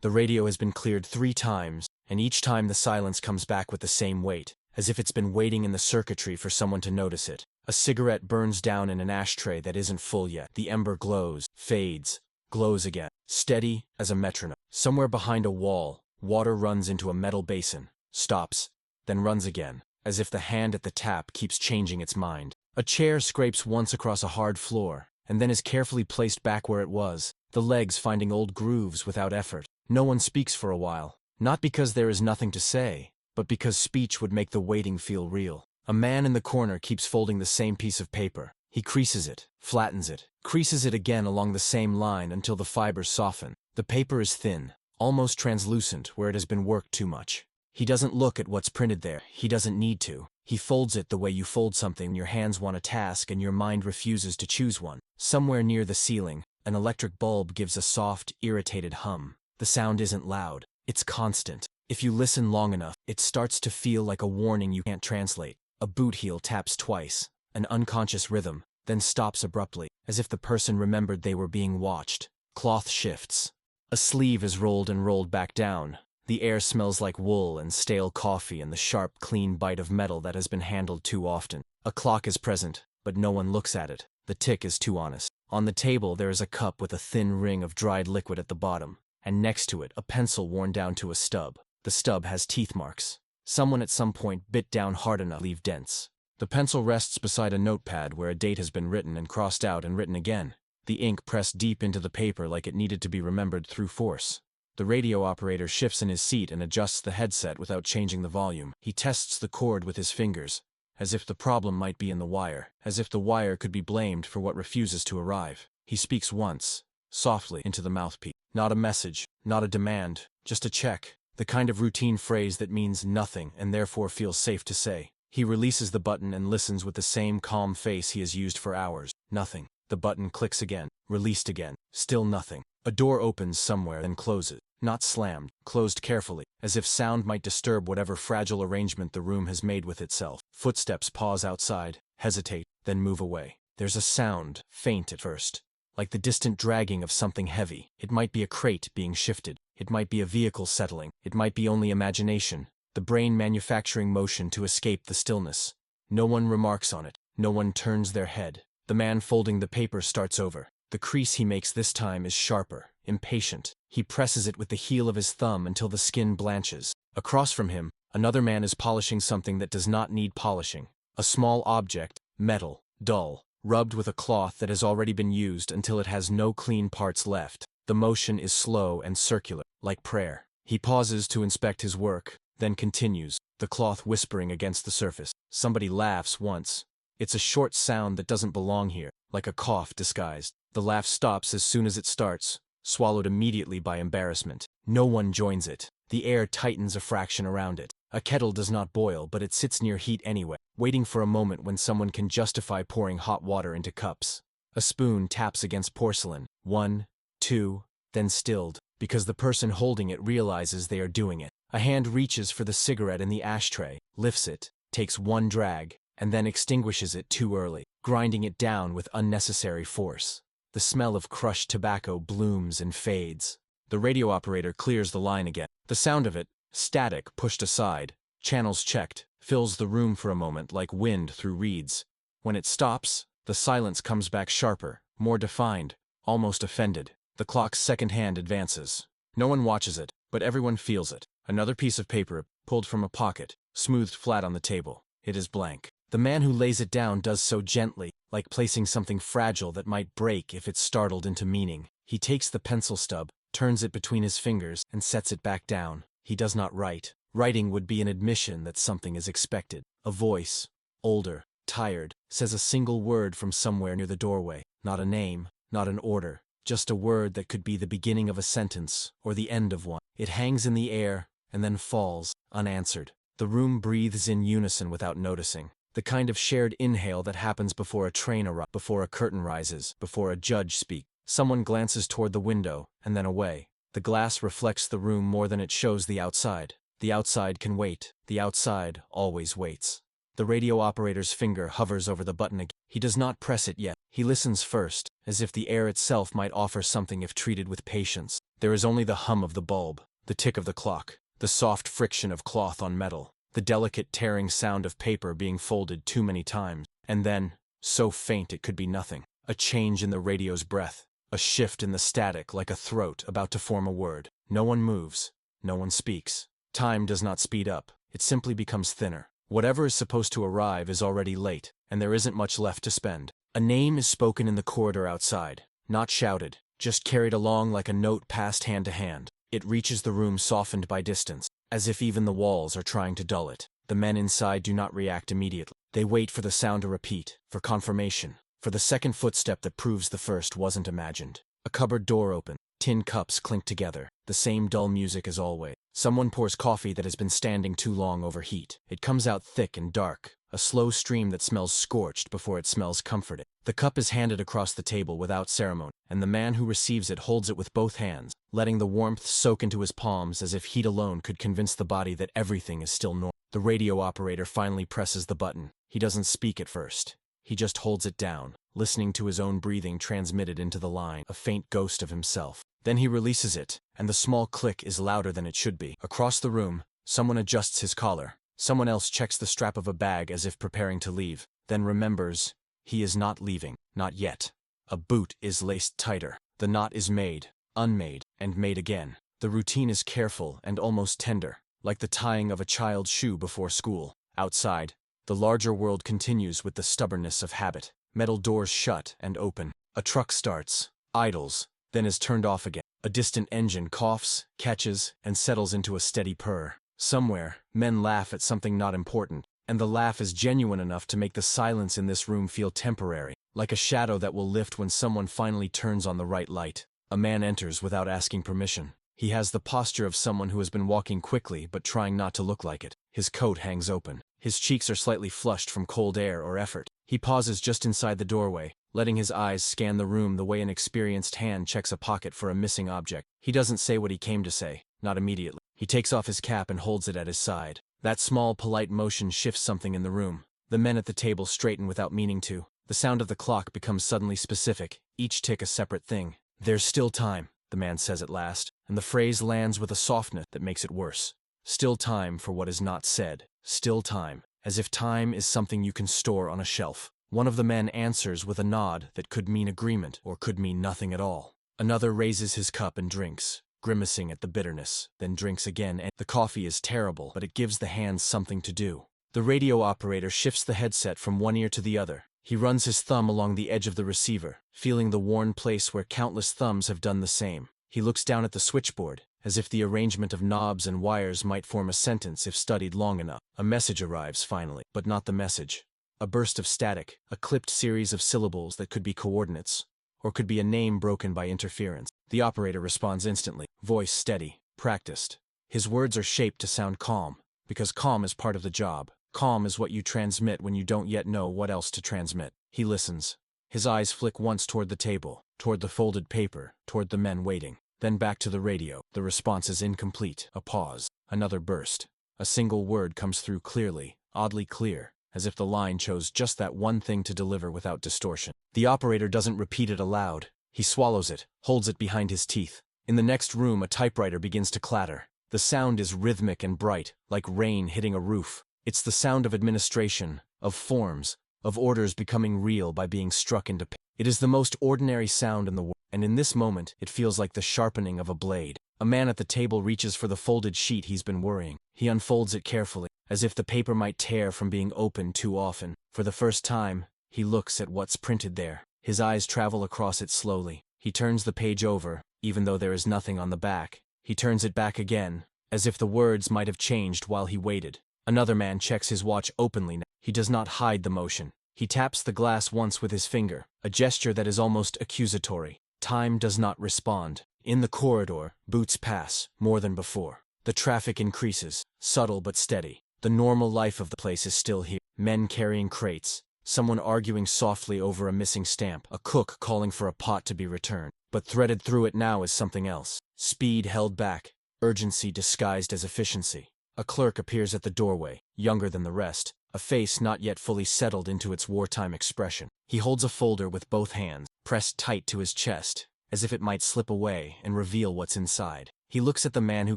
The radio has been cleared 3 times, and each time the silence comes back with the same weight, as if it's been waiting in the circuitry for someone to notice it. A cigarette burns down in an ashtray that isn't full yet. The ember glows, fades, glows again, steady as a metronome. Somewhere behind a wall, water runs into a metal basin, stops, then runs again, as if the hand at the tap keeps changing its mind. A chair scrapes once across a hard floor, and then is carefully placed back where it was, the legs finding old grooves without effort. No one speaks for a while, not because there is nothing to say, but because speech would make the waiting feel real. A man in the corner keeps folding the same piece of paper. He creases it, flattens it, creases it again along the same line until the fibers soften. The paper is thin, almost translucent where it has been worked too much. He doesn't look at what's printed there. He doesn't need to. He folds it the way you fold something your hands want a task and your mind refuses to choose one. Somewhere near the ceiling, an electric bulb gives a soft, irritated hum. The sound isn't loud. It's constant. If you listen long enough, it starts to feel like a warning you can't translate. A boot heel taps twice, an unconscious rhythm, then stops abruptly, as if the person remembered they were being watched. Cloth shifts. A sleeve is rolled and rolled back down. The air smells like wool and stale coffee and the sharp, clean bite of metal that has been handled too often. A clock is present, but no one looks at it. The tick is too honest. On the table there is a cup with a thin ring of dried liquid at the bottom, and next to it a pencil worn down to a stub. The stub has teeth marks. Someone at some point bit down hard enough to leave dents. The pencil rests beside a notepad where a date has been written and crossed out and written again. The ink pressed deep into the paper like it needed to be remembered through force. The radio operator shifts in his seat and adjusts the headset without changing the volume. He tests the cord with his fingers, as if the problem might be in the wire, as if the wire could be blamed for what refuses to arrive. He speaks once, softly, into the mouthpiece. Not a message, not a demand, just a check. The kind of routine phrase that means nothing and therefore feels safe to say. He releases the button and listens with the same calm face he has used for hours. Nothing. The button clicks again, released again. Still nothing. A door opens somewhere and closes. Not slammed, closed carefully, as if sound might disturb whatever fragile arrangement the room has made with itself. Footsteps pause outside, hesitate, then move away. There's a sound, faint at first, like the distant dragging of something heavy. It might be a crate being shifted. It might be a vehicle settling. It might be only imagination, the brain manufacturing motion to escape the stillness. No one remarks on it. No one turns their head. The man folding the paper starts over. The crease he makes this time is sharper, impatient. He presses it with the heel of his thumb until the skin blanches. Across from him, another man is polishing something that does not need polishing. A small object, metal, dull, rubbed with a cloth that has already been used until it has no clean parts left. The motion is slow and circular, like prayer. He pauses to inspect his work, then continues, the cloth whispering against the surface. Somebody laughs once. It's a short sound that doesn't belong here, like a cough disguised. The laugh stops as soon as it starts, swallowed immediately by embarrassment. No one joins it. The air tightens a fraction around it. A kettle does not boil, but it sits near heat anyway, waiting for a moment when someone can justify pouring hot water into cups. A spoon taps against porcelain. 1, 2, then stilled, because the person holding it realizes they are doing it. A hand reaches for the cigarette in the ashtray, lifts it, takes one drag, and then extinguishes it too early, grinding it down with unnecessary force. The smell of crushed tobacco blooms and fades. The radio operator clears the line again. The sound of it, static pushed aside, channels checked, fills the room for a moment like wind through reeds. When it stops, the silence comes back sharper, more defined, almost offended. The clock's second hand advances. No one watches it, but everyone feels it. Another piece of paper, pulled from a pocket, smoothed flat on the table. It is blank. The man who lays it down does so gently, like placing something fragile that might break if it's startled into meaning. He takes the pencil stub, turns it between his fingers, and sets it back down. He does not write. Writing would be an admission that something is expected. A voice, older, tired, says a single word from somewhere near the doorway. Not a name, not an order, just a word that could be the beginning of a sentence or the end of one. It hangs in the air and then falls, unanswered. The room breathes in unison without noticing. The kind of shared inhale that happens before a train arrives, before a curtain rises, before a judge speaks. Someone glances toward the window, and then away. The glass reflects the room more than it shows the outside. The outside can wait. The outside always waits. The radio operator's finger hovers over the button again. He does not press it yet. He listens first, as if the air itself might offer something if treated with patience. There is only the hum of the bulb, the tick of the clock, the soft friction of cloth on metal, the delicate tearing sound of paper being folded too many times, and then, so faint it could be nothing, a change in the radio's breath, a shift in the static like a throat about to form a word. No one moves, no one speaks. Time does not speed up, it simply becomes thinner. Whatever is supposed to arrive is already late, and there isn't much left to spend. A name is spoken in the corridor outside, not shouted, just carried along like a note passed hand to hand. It reaches the room softened by distance, as if even the walls are trying to dull it. The men inside do not react immediately. They wait for the sound to repeat, for confirmation, for the second footstep that proves the first wasn't imagined. A cupboard door opens. Tin cups clink together, the same dull music as always. Someone pours coffee that has been standing too long over heat. It comes out thick and dark, a slow stream that smells scorched before it smells comforting. The cup is handed across the table without ceremony, and the man who receives it holds it with both hands, letting the warmth soak into his palms as if heat alone could convince the body that everything is still normal. The radio operator finally presses the button. He doesn't speak at first. He just holds it down, listening to his own breathing transmitted into the line, a faint ghost of himself. Then he releases it, and the small click is louder than it should be. Across the room, someone adjusts his collar. Someone else checks the strap of a bag as if preparing to leave, then remembers he is not leaving, not yet. A boot is laced tighter. The knot is made, unmade, and made again. The routine is careful and almost tender, like the tying of a child's shoe before school. Outside, the larger world continues with the stubbornness of habit. Metal doors shut and open. A truck starts, idles, then is turned off again. A distant engine coughs, catches, and settles into a steady purr. Somewhere, men laugh at something not important, and the laugh is genuine enough to make the silence in this room feel temporary, like a shadow that will lift when someone finally turns on the right light. A man enters without asking permission. He has the posture of someone who has been walking quickly but trying not to look like it. His coat hangs open. His cheeks are slightly flushed from cold air or effort. He pauses just inside the doorway, letting his eyes scan the room the way an experienced hand checks a pocket for a missing object. He doesn't say what he came to say, not immediately. He takes off his cap and holds it at his side. That small, polite motion shifts something in the room. The men at the table straighten without meaning to. The sound of the clock becomes suddenly specific, each tick a separate thing. "There's still time," the man says at last, and the phrase lands with a softness that makes it worse. Still time for what is not said. Still time, as if time is something you can store on a shelf. One of the men answers with a nod that could mean agreement or could mean nothing at all. Another raises his cup and drinks, grimacing at the bitterness, then drinks again, and the coffee is terrible, but it gives the hands something to do. The radio operator shifts the headset from one ear to the other. He runs his thumb along the edge of the receiver, feeling the worn place where countless thumbs have done the same. He looks down at the switchboard, as if the arrangement of knobs and wires might form a sentence if studied long enough. A message arrives finally, but not the message. A burst of static, a clipped series of syllables that could be coordinates, or could be a name broken by interference. The operator responds instantly, voice steady, practiced. His words are shaped to sound calm, because calm is part of the job. Calm is what you transmit when you don't yet know what else to transmit. He listens. His eyes flick once toward the table, toward the folded paper, toward the men waiting, then back to the radio. The response is incomplete. A pause. Another burst. A single word comes through clearly, oddly clear, as if the line chose just that one thing to deliver without distortion. The operator doesn't repeat it aloud. He swallows it, holds it behind his teeth. In the next room, a typewriter begins to clatter. The sound is rhythmic and bright, like rain hitting a roof. It's the sound of administration, of forms, of orders becoming real by being struck into paper. It is the most ordinary sound in the world, and in this moment, it feels like the sharpening of a blade. A man at the table reaches for the folded sheet he's been worrying. He unfolds it carefully, as if the paper might tear from being opened too often. For the first time, he looks at what's printed there. His eyes travel across it slowly. He turns the page over, even though there is nothing on the back. He turns it back again, as if the words might have changed while he waited. Another man checks his watch openly now. He does not hide the motion. He taps the glass once with his finger, a gesture that is almost accusatory. Time does not respond. In the corridor, boots pass, more than before. The traffic increases, subtle but steady. The normal life of the place is still here. Men carrying crates, someone arguing softly over a missing stamp, a cook calling for a pot to be returned. But threaded through it now is something else. Speed held back, urgency disguised as efficiency. A clerk appears at the doorway, younger than the rest, a face not yet fully settled into its wartime expression. He holds a folder with both hands, pressed tight to his chest, as if it might slip away and reveal what's inside. He looks at the man who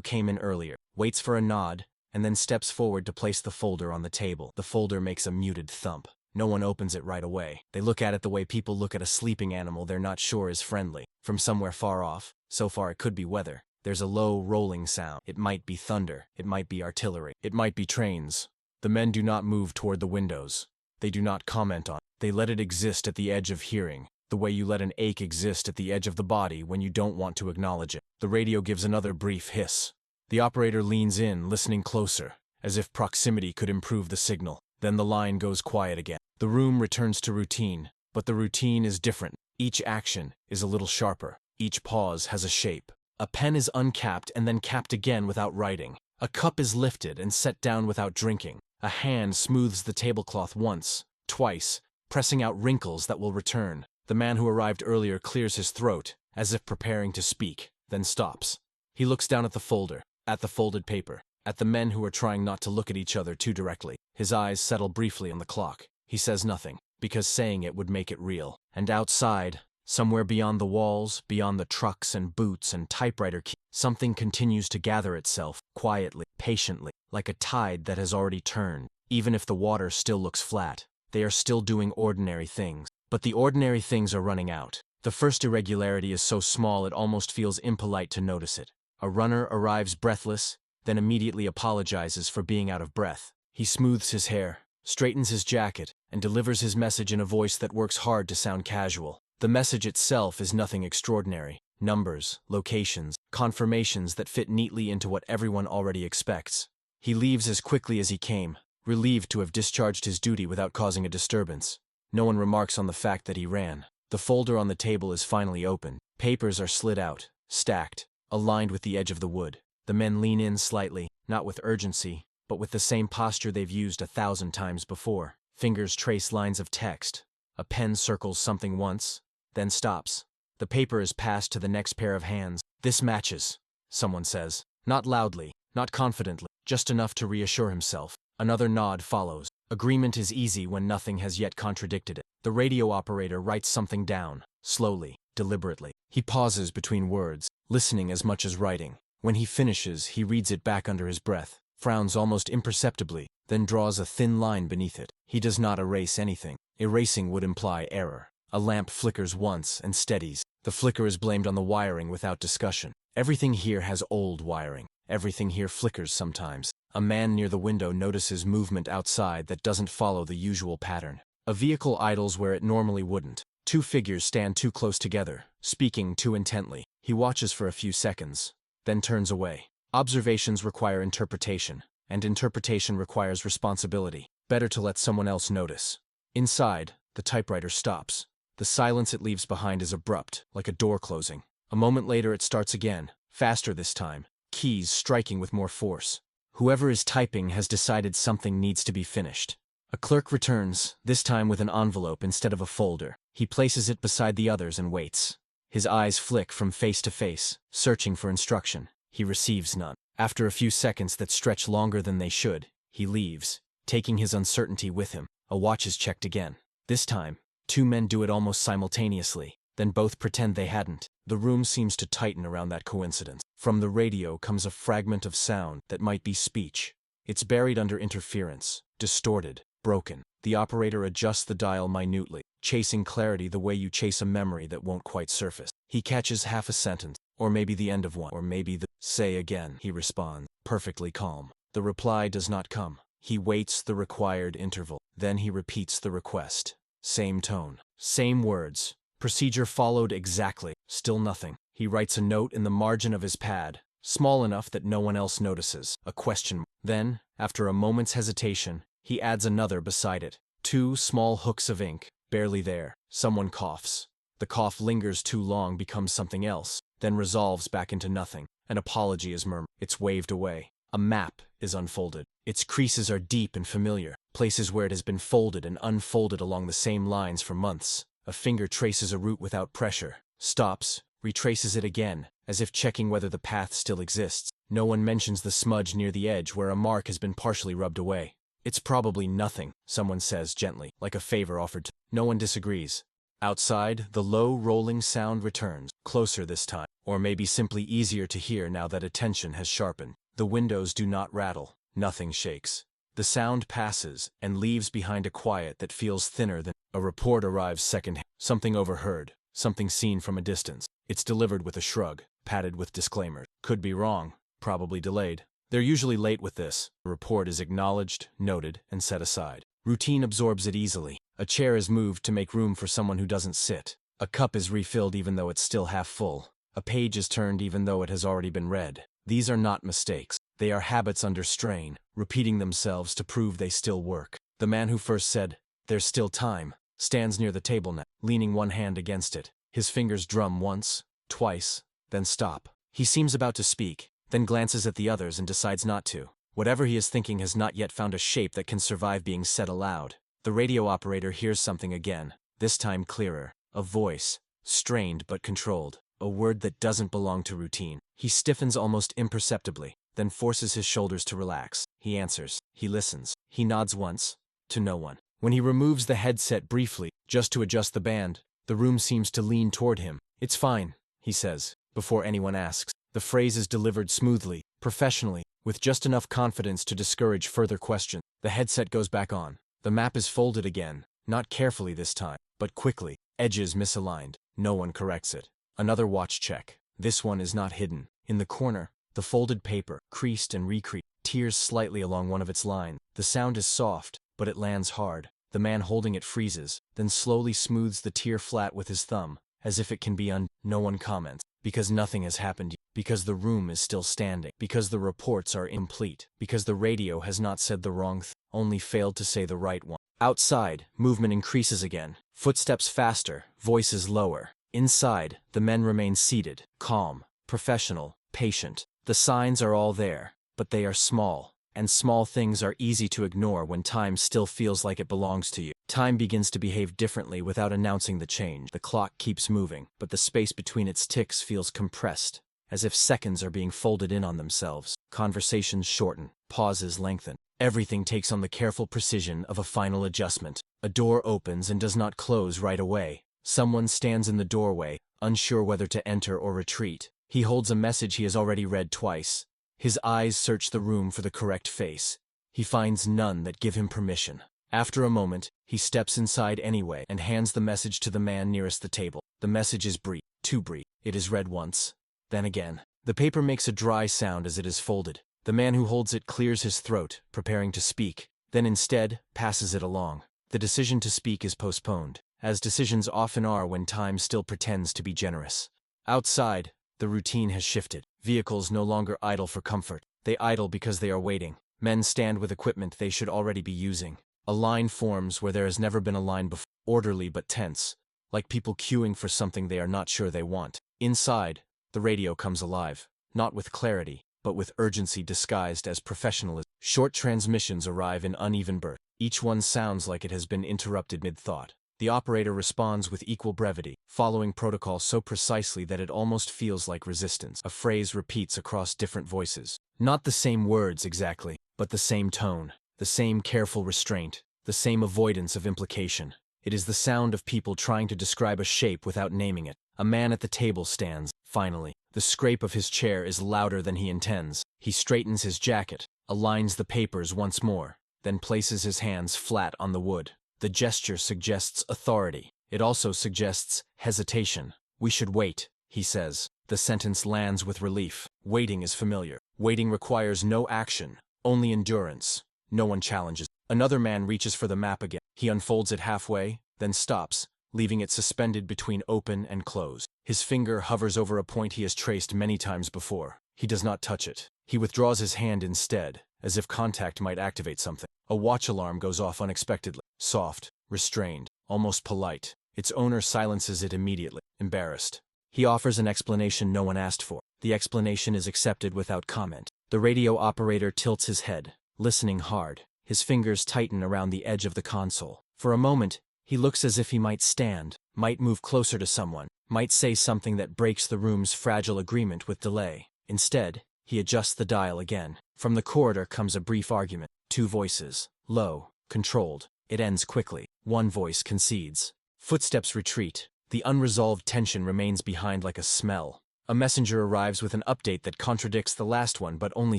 came in earlier, waits for a nod, and then steps forward to place the folder on the table. The folder makes a muted thump. No one opens it right away. They look at it the way people look at a sleeping animal they're not sure is friendly. From somewhere far off, so far it could be weather, there's a low, rolling sound. It might be thunder. It might be artillery. It might be trains. The men do not move toward the windows. They do not comment on it. They let it exist at the edge of hearing, the way you let an ache exist at the edge of the body when you don't want to acknowledge it. The radio gives another brief hiss. The operator leans in, listening closer, as if proximity could improve the signal. Then the line goes quiet again. The room returns to routine, but the routine is different. Each action is a little sharper. Each pause has a shape. A pen is uncapped and then capped again without writing. A cup is lifted and set down without drinking. A hand smooths the tablecloth once, twice, pressing out wrinkles that will return. The man who arrived earlier clears his throat, as if preparing to speak, then stops. He looks down at the folder, at the folded paper, at the men who are trying not to look at each other too directly. His eyes settle briefly on the clock. He says nothing, because saying it would make it real. And outside, somewhere beyond the walls, beyond the trucks and boots and typewriter keys, something continues to gather itself, quietly, patiently, like a tide that has already turned. Even if the water still looks flat, they are still doing ordinary things. But the ordinary things are running out. The first irregularity is so small it almost feels impolite to notice it. A runner arrives breathless, then immediately apologizes for being out of breath. He smooths his hair, straightens his jacket, and delivers his message in a voice that works hard to sound casual. The message itself is nothing extraordinary. Numbers, locations, confirmations that fit neatly into what everyone already expects. He leaves as quickly as he came, relieved to have discharged his duty without causing a disturbance. No one remarks on the fact that he ran. The folder on the table is finally opened. Papers are slid out, stacked, aligned with the edge of the wood. The men lean in slightly, not with urgency, but with the same posture they've used 1,000 times before. Fingers trace lines of text. A pen circles something once, then stops. The paper is passed to the next pair of hands. "This matches," someone says. Not loudly, not confidently, just enough to reassure himself. Another nod follows. Agreement is easy when nothing has yet contradicted it. The radio operator writes something down, slowly, deliberately. He pauses between words, listening as much as writing. When he finishes, he reads it back under his breath, frowns almost imperceptibly, then draws a thin line beneath it. He does not erase anything. Erasing would imply error. A lamp flickers once and steadies. The flicker is blamed on the wiring without discussion. Everything here has old wiring. Everything here flickers sometimes. A man near the window notices movement outside that doesn't follow the usual pattern. A vehicle idles where it normally wouldn't. Two figures stand too close together, speaking too intently. He watches for a few seconds, then turns away. Observations require interpretation, and interpretation requires responsibility. Better to let someone else notice. Inside, the typewriter stops. The silence it leaves behind is abrupt, like a door closing. A moment later it starts again, faster this time, keys striking with more force. Whoever is typing has decided something needs to be finished. A clerk returns, this time with an envelope instead of a folder. He places it beside the others and waits. His eyes flick from face to face, searching for instruction. He receives none. After a few seconds that stretch longer than they should, he leaves, taking his uncertainty with him. A watch is checked again. This time, two men do it almost simultaneously, then both pretend they hadn't. The room seems to tighten around that coincidence. From the radio comes a fragment of sound that might be speech. It's buried under interference, distorted, broken. The operator adjusts the dial minutely, chasing clarity the way you chase a memory that won't quite surface. He catches half a sentence, or maybe the end of one, or maybe the "say again," he responds, perfectly calm. The reply does not come. He waits the required interval. Then he repeats the request. Same tone, same words. Procedure followed exactly. Still nothing. He writes a note in the margin of his pad, small enough that no one else notices, a question mark. Then, after a moment's hesitation, he adds another beside it. Two small hooks of ink, barely there. Someone coughs. The cough lingers too long, becomes something else, then resolves back into nothing. An apology is murmured. It's waved away. A map is unfolded. Its creases are deep and familiar, places where it has been folded and unfolded along the same lines for months. A finger traces a route without pressure, stops, retraces it again, as if checking whether the path still exists. No one mentions the smudge near the edge where a mark has been partially rubbed away. It's probably nothing, someone says gently, like a favor offered to. No one disagrees. Outside, the low, rolling sound returns, closer this time, or maybe simply easier to hear now that attention has sharpened. The windows do not rattle, nothing shakes. The sound passes and leaves behind a quiet that feels thinner than. A report arrives secondhand. Something overheard, something seen from a distance. It's delivered with a shrug, padded with disclaimers. Could be wrong, probably delayed. They're usually late with this. The report is acknowledged, noted, and set aside. Routine absorbs it easily. A chair is moved to make room for someone who doesn't sit. A cup is refilled even though it's still half full. A page is turned even though it has already been read. These are not mistakes. They are habits under strain, repeating themselves to prove they still work. The man who first said, "There's still time," stands near the table now, leaning one hand against it. His fingers drum once, twice, then stop. He seems about to speak, then glances at the others and decides not to. Whatever he is thinking has not yet found a shape that can survive being said aloud. The radio operator hears something again, this time clearer. A voice, strained but controlled. A word that doesn't belong to routine. He stiffens almost imperceptibly, then forces his shoulders to relax. He answers. He listens. He nods once, to no one. When he removes the headset briefly, just to adjust the band, the room seems to lean toward him. "It's fine," he says, before anyone asks. The phrase is delivered smoothly, professionally, with just enough confidence to discourage further questions. The headset goes back on. The map is folded again, not carefully this time, but quickly. Edges misaligned. No one corrects it. Another watch check. This one is not hidden. In the corner, the folded paper, creased and recreased, tears slightly along one of its lines. The sound is soft, but it lands hard. The man holding it freezes, then slowly smooths the tear flat with his thumb, as if it can be No one comments, because nothing has happened yet, because the room is still standing, because the reports are incomplete, because the radio has not said the wrong thing, only failed to say the right one. Outside, movement increases again. Footsteps faster, voices lower. Inside, the men remain seated, calm, professional, patient. The signs are all there, but they are small, and small things are easy to ignore when time still feels like it belongs to you. Time begins to behave differently without announcing the change. The clock keeps moving, but the space between its ticks feels compressed, as if seconds are being folded in on themselves. Conversations shorten, pauses lengthen. Everything takes on the careful precision of a final adjustment. A door opens and does not close right away. Someone stands in the doorway, unsure whether to enter or retreat. He holds a message he has already read twice. His eyes search the room for the correct face. He finds none that give him permission. After a moment, he steps inside anyway and hands the message to the man nearest the table. The message is brief, too brief. It is read once, then again. The paper makes a dry sound as it is folded. The man who holds it clears his throat, preparing to speak, then instead passes it along. The decision to speak is postponed, as decisions often are when time still pretends to be generous. Outside, the routine has shifted. Vehicles no longer idle for comfort. They idle because they are waiting. Men stand with equipment they should already be using. A line forms where there has never been a line before, orderly but tense, like people queuing for something they are not sure they want. Inside, the radio comes alive, not with clarity, but with urgency disguised as professionalism. Short transmissions arrive in uneven bursts. Each one sounds like it has been interrupted mid-thought. The operator responds with equal brevity, following protocol so precisely that it almost feels like resistance. A phrase repeats across different voices. Not the same words exactly, but the same tone, the same careful restraint, the same avoidance of implication. It is the sound of people trying to describe a shape without naming it. A man at the table stands, finally. The scrape of his chair is louder than he intends. He straightens his jacket, aligns the papers once more, then places his hands flat on the wood. The gesture suggests authority. It also suggests hesitation. "We should wait," he says. The sentence lands with relief. Waiting is familiar. Waiting requires no action, only endurance. No one challenges. Another man reaches for the map again. He unfolds it halfway, then stops, leaving it suspended between open and closed. His finger hovers over a point he has traced many times before. He does not touch it. He withdraws his hand instead, as if contact might activate something. A watch alarm goes off unexpectedly. Soft, restrained, almost polite. Its owner silences it immediately, embarrassed. He offers an explanation no one asked for. The explanation is accepted without comment. The radio operator tilts his head, listening hard. His fingers tighten around the edge of the console. For a moment, he looks as if he might stand, might move closer to someone, might say something that breaks the room's fragile agreement with delay. Instead, he adjusts the dial again. From the corridor comes a brief argument. Two voices, low, controlled. It ends quickly. One voice concedes. Footsteps retreat. The unresolved tension remains behind like a smell. A messenger arrives with an update that contradicts the last one, but only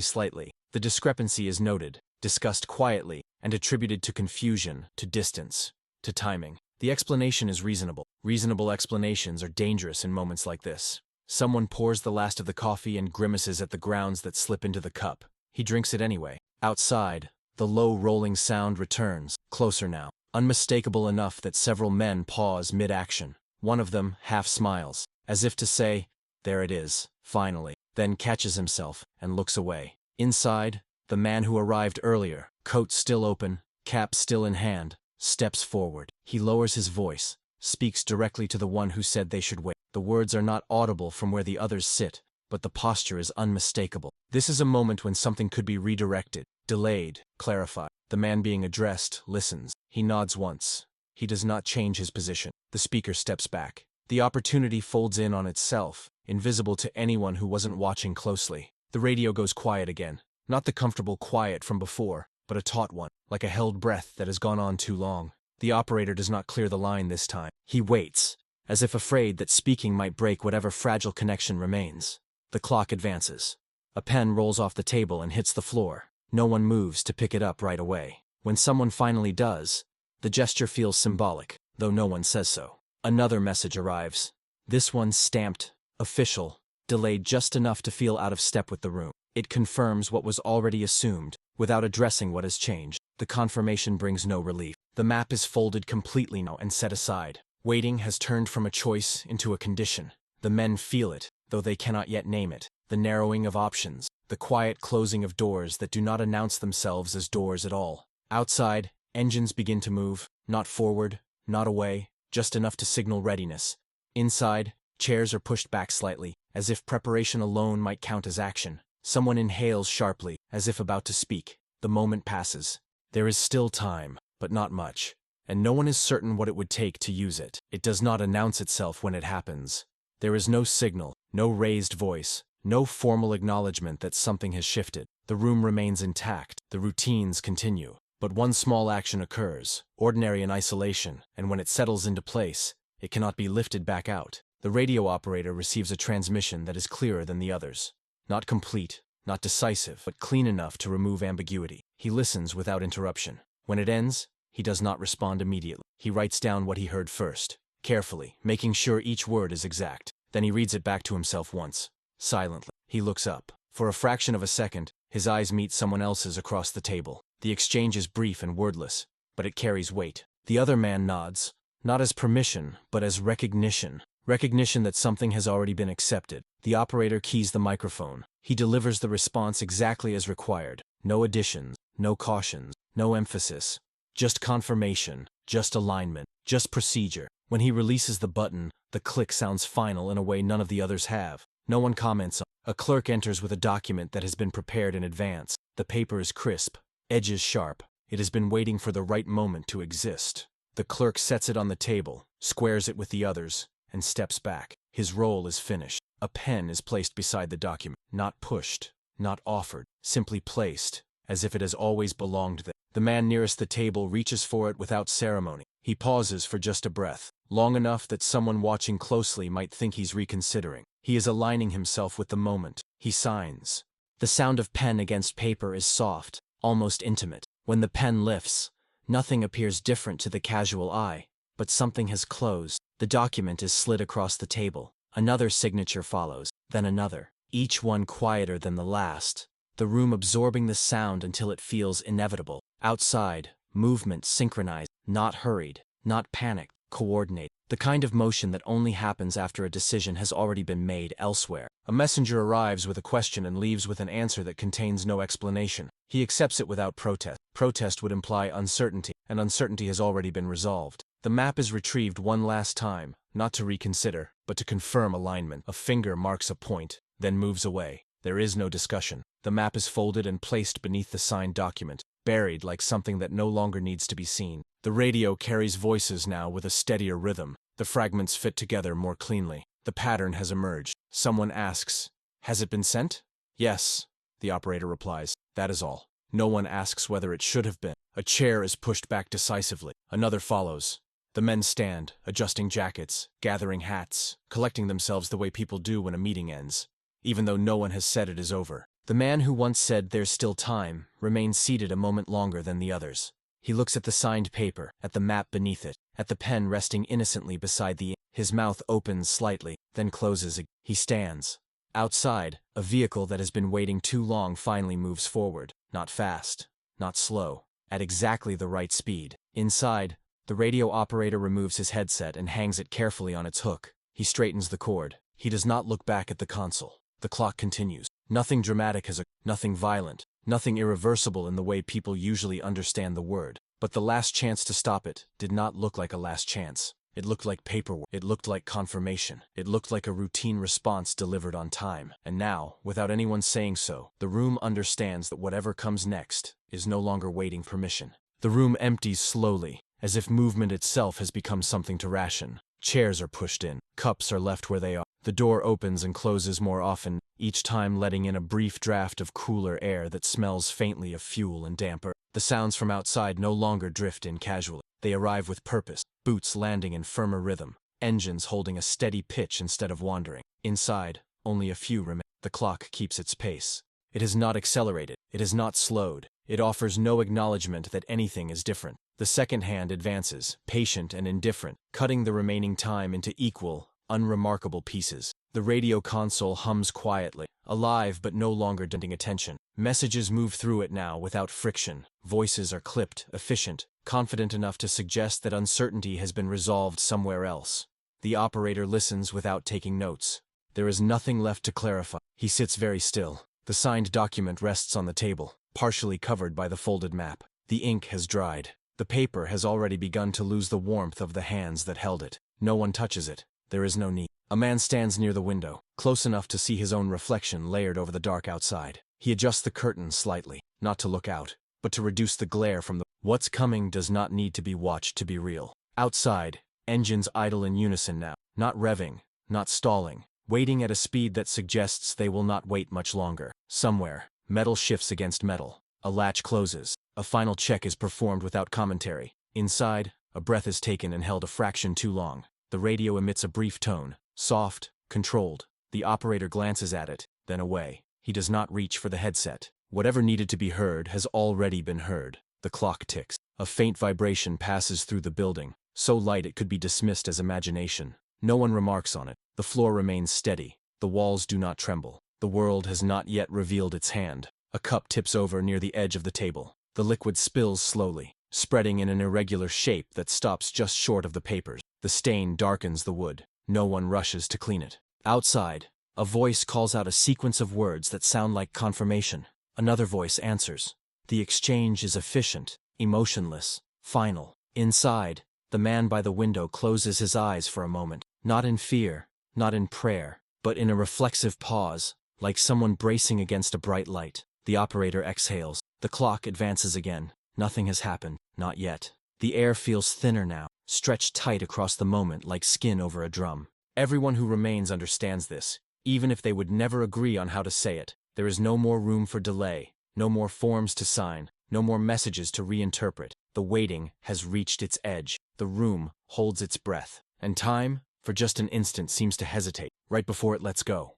slightly. The discrepancy is noted, discussed quietly, and attributed to confusion, to distance, to timing. The explanation is reasonable. Reasonable explanations are dangerous in moments like this. Someone pours the last of the coffee and grimaces at the grounds that slip into the cup. He drinks it anyway. Outside, the low rolling sound returns, closer now, unmistakable enough that several men pause mid-action. One of them half smiles, as if to say, "There it is, finally," then catches himself and looks away. Inside, the man who arrived earlier, coat still open, cap still in hand, steps forward. He lowers his voice, speaks directly to the one who said they should wait. The words are not audible from where the others sit, but the posture is unmistakable. This is a moment when something could be redirected, delayed, clarified. The man being addressed listens. He nods once. He does not change his position. The speaker steps back. The opportunity folds in on itself, invisible to anyone who wasn't watching closely. The radio goes quiet again. Not the comfortable quiet from before, but a taut one, like a held breath that has gone on too long. The operator does not clear the line this time. He waits, as if afraid that speaking might break whatever fragile connection remains. The clock advances. A pen rolls off the table and hits the floor. No one moves to pick it up right away. When someone finally does, the gesture feels symbolic, though no one says so. Another message arrives. This one stamped, official, delayed just enough to feel out of step with the room. It confirms what was already assumed, without addressing what has changed. The confirmation brings no relief. The map is folded completely now and set aside. Waiting has turned from a choice into a condition. The men feel it, though they cannot yet name it. The narrowing of options, the quiet closing of doors that do not announce themselves as doors at all. Outside, engines begin to move, not forward, not away, just enough to signal readiness. Inside, chairs are pushed back slightly, as if preparation alone might count as action. Someone inhales sharply, as if about to speak. The moment passes. There is still time, but not much, and no one is certain what it would take to use it. It does not announce itself when it happens. There is no signal, no raised voice, no formal acknowledgement that something has shifted. The room remains intact, the routines continue. But one small action occurs, ordinary in isolation, and when it settles into place, it cannot be lifted back out. The radio operator receives a transmission that is clearer than the others. Not complete, not decisive, but clean enough to remove ambiguity. He listens without interruption. When it ends, he does not respond immediately. He writes down what he heard first, carefully, making sure each word is exact. Then he reads it back to himself once, silently. He looks up. For a fraction of a second, his eyes meet someone else's across the table. The exchange is brief and wordless, but it carries weight. The other man nods, not as permission, but as recognition. Recognition that something has already been accepted. The operator keys the microphone. He delivers the response exactly as required. No additions, no cautions, no emphasis. Just confirmation, just alignment, just procedure. When he releases the button, the click sounds final in a way none of the others have. No one comments on it. A clerk enters with a document that has been prepared in advance. The paper is crisp, edges sharp. It has been waiting for the right moment to exist. The clerk sets it on the table, squares it with the others, and steps back. His role is finished. A pen is placed beside the document, not pushed, not offered, simply placed, as if it has always belonged there. The man nearest the table reaches for it without ceremony. He pauses for just a breath, long enough that someone watching closely might think he's reconsidering. He is aligning himself with the moment. He signs. The sound of pen against paper is soft, almost intimate. When the pen lifts, nothing appears different to the casual eye, but something has closed. The document is slid across the table. Another signature follows, then another, each one quieter than the last, the room absorbing the sound until it feels inevitable. Outside, movement synchronized, not hurried, not panicked, coordinated. The kind of motion that only happens after a decision has already been made elsewhere. A messenger arrives with a question and leaves with an answer that contains no explanation. He accepts it without protest. Protest would imply uncertainty, and uncertainty has already been resolved. The map is retrieved one last time, not to reconsider, but to confirm alignment. A finger marks a point, then moves away. There is no discussion. The map is folded and placed beneath the signed document, buried like something that no longer needs to be seen. The radio carries voices now with a steadier rhythm. The fragments fit together more cleanly. The pattern has emerged. Someone asks, "Has it been sent?" "Yes," the operator replies. That is all. No one asks whether it should have been. A chair is pushed back decisively. Another follows. The men stand, adjusting jackets, gathering hats, collecting themselves the way people do when a meeting ends, even though no one has said it is over. The man who once said there's still time remains seated a moment longer than the others. He looks at the signed paper, at the map beneath it, at the pen resting innocently beside the ink. His mouth opens slightly, then closes again. He stands. Outside, a vehicle that has been waiting too long finally moves forward, not fast, not slow, at exactly the right speed. Inside, the radio operator removes his headset and hangs it carefully on its hook. He straightens the cord. He does not look back at the console. The clock continues. Nothing dramatic has occurred, nothing violent, nothing irreversible in the way people usually understand the word. But the last chance to stop it did not look like a last chance. It looked like paperwork. It looked like confirmation. It looked like a routine response delivered on time. And now, without anyone saying so, the room understands that whatever comes next is no longer waiting permission. The room empties slowly, as if movement itself has become something to ration. Chairs are pushed in. Cups are left where they are. The door opens and closes more often, each time letting in a brief draft of cooler air that smells faintly of fuel and damper. The sounds from outside no longer drift in casually. They arrive with purpose, boots landing in firmer rhythm, engines holding a steady pitch instead of wandering. Inside, only a few remain. The clock keeps its pace. It has not accelerated. It has not slowed. It offers no acknowledgement that anything is different. The second hand advances, patient and indifferent, cutting the remaining time into equal, unremarkable pieces. The radio console hums quietly, alive but no longer demanding attention. Messages move through it now without friction. Voices are clipped, efficient, confident enough to suggest that uncertainty has been resolved somewhere else. The operator listens without taking notes. There is nothing left to clarify. He sits very still. The signed document rests on the table, partially covered by the folded map. The ink has dried. The paper has already begun to lose the warmth of the hands that held it. No one touches it. There is no need. A man stands near the window, close enough to see his own reflection layered over the dark outside. He adjusts the curtain slightly, not to look out, but to reduce the glare from the... What's coming does not need to be watched to be real. Outside, engines idle in unison now, not revving, not stalling, waiting at a speed that suggests they will not wait much longer. Somewhere, metal shifts against metal. A latch closes. A final check is performed without commentary. Inside, a breath is taken and held a fraction too long. The radio emits a brief tone, soft, controlled. The operator glances at it, then away. He does not reach for the headset. Whatever needed to be heard has already been heard. The clock ticks. A faint vibration passes through the building, so light it could be dismissed as imagination. No one remarks on it. The floor remains steady. The walls do not tremble. The world has not yet revealed its hand. A cup tips over near the edge of the table. The liquid spills slowly, spreading in an irregular shape that stops just short of the papers. The stain darkens the wood. No one rushes to clean it. Outside, a voice calls out a sequence of words that sound like confirmation. Another voice answers. The exchange is efficient, emotionless, final. Inside, the man by the window closes his eyes for a moment, not in fear, not in prayer, but in a reflexive pause, like someone bracing against a bright light. The operator exhales. The clock advances again. Nothing has happened, not yet. The air feels thinner now, stretched tight across the moment like skin over a drum. Everyone who remains understands this, even if they would never agree on how to say it. There is no more room for delay, no more forms to sign, no more messages to reinterpret. The waiting has reached its edge. The room holds its breath. And time, for just an instant, seems to hesitate, right before it lets go.